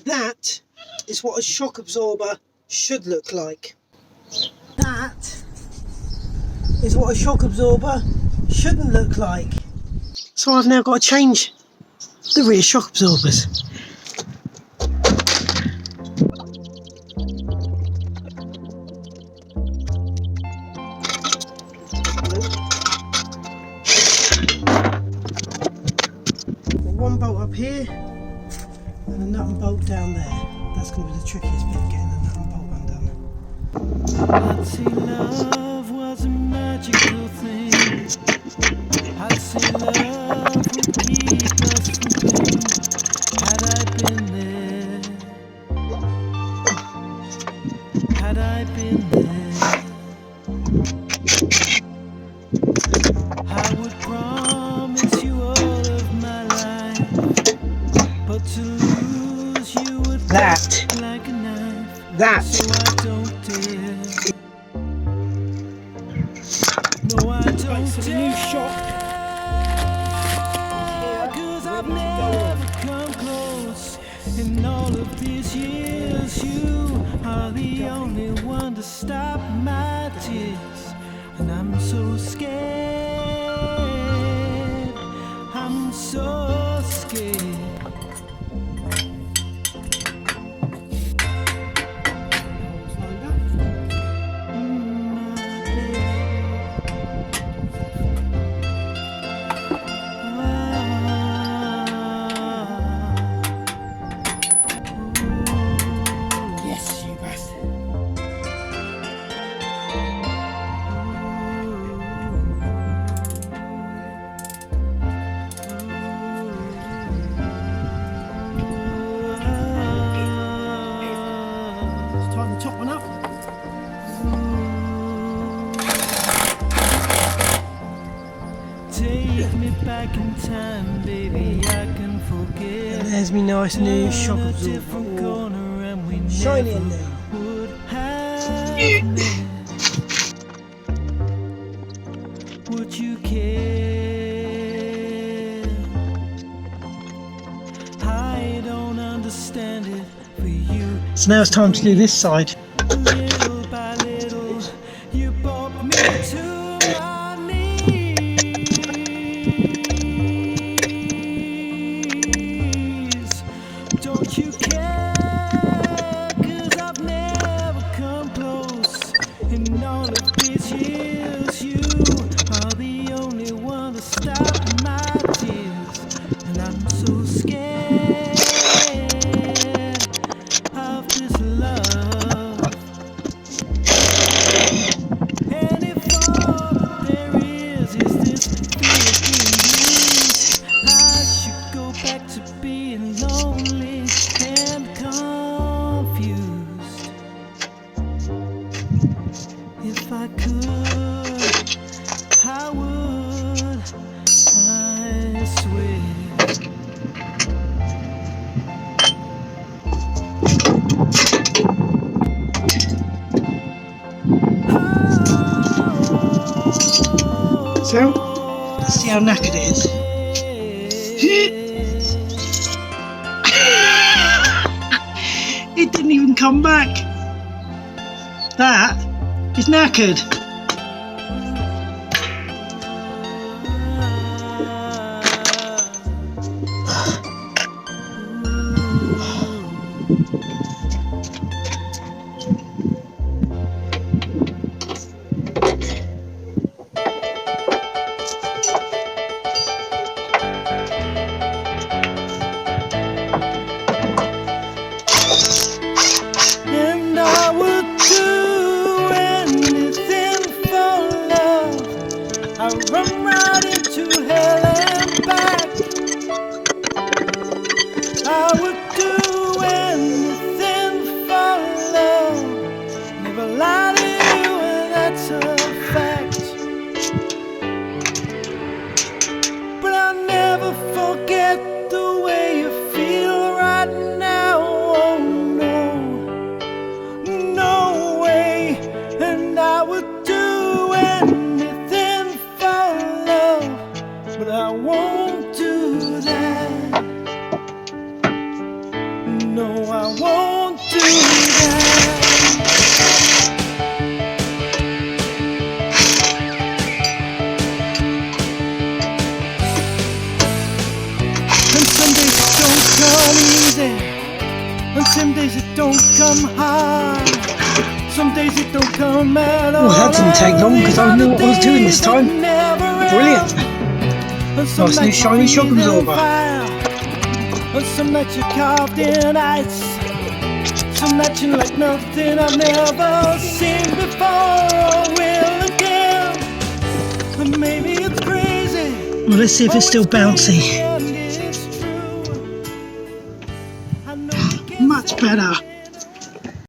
That is what a shock absorber should look like. That is what a shock absorber shouldn't look like. So I've now got to change the rear shock absorbers. One bolt up here and a nut and bolt down there. That's going to be the trickiest bit, getting the nut and bolt undone. I'd say love was a magical thing. I'd say love would keep us from pain. Had I been there, had I been there, I would promise you all of my life, but to lose you would That. like a knife. That. So I don't dare. No, I don't Right, so the new shock. Cause I've never come close. In all of these years, you are the only one to stop my tears. And I'm so scared. I'm so scared. Yes, you bastard. Let's tighten the top one up. Take me back in time, baby, I can forget. And there's me nice new shock A absorber. different corner and we Shiny and never new. would have met. Would you care? I don't understand it for you. So now it's time to do this side. Little by little, you brought me to my knees. Don't you care? 'Cause I've never come close. In all of these years, you are the only one to stop my tears. And I'm so scared of this love. And if all that there is this fear of being used, I should go back to being lonely and confused. If I could, I would, I swear. So, let's see how knackered it is. It didn't even come back. That is knackered. And I would do anything for love. I run right into hell and back. I would do anything I won't do that. And some days it don't come easy, and some days it don't come hard. Some days it don't come at all. Oh, that didn't take long because I knew what I was doing this time. Brilliant. Nice new shiny shock absorber. And some nights you're carved in ice, some nights you're like nothing I've never seen before or will again. And maybe it's crazy. Well, let's see if it's still bouncy. Much better.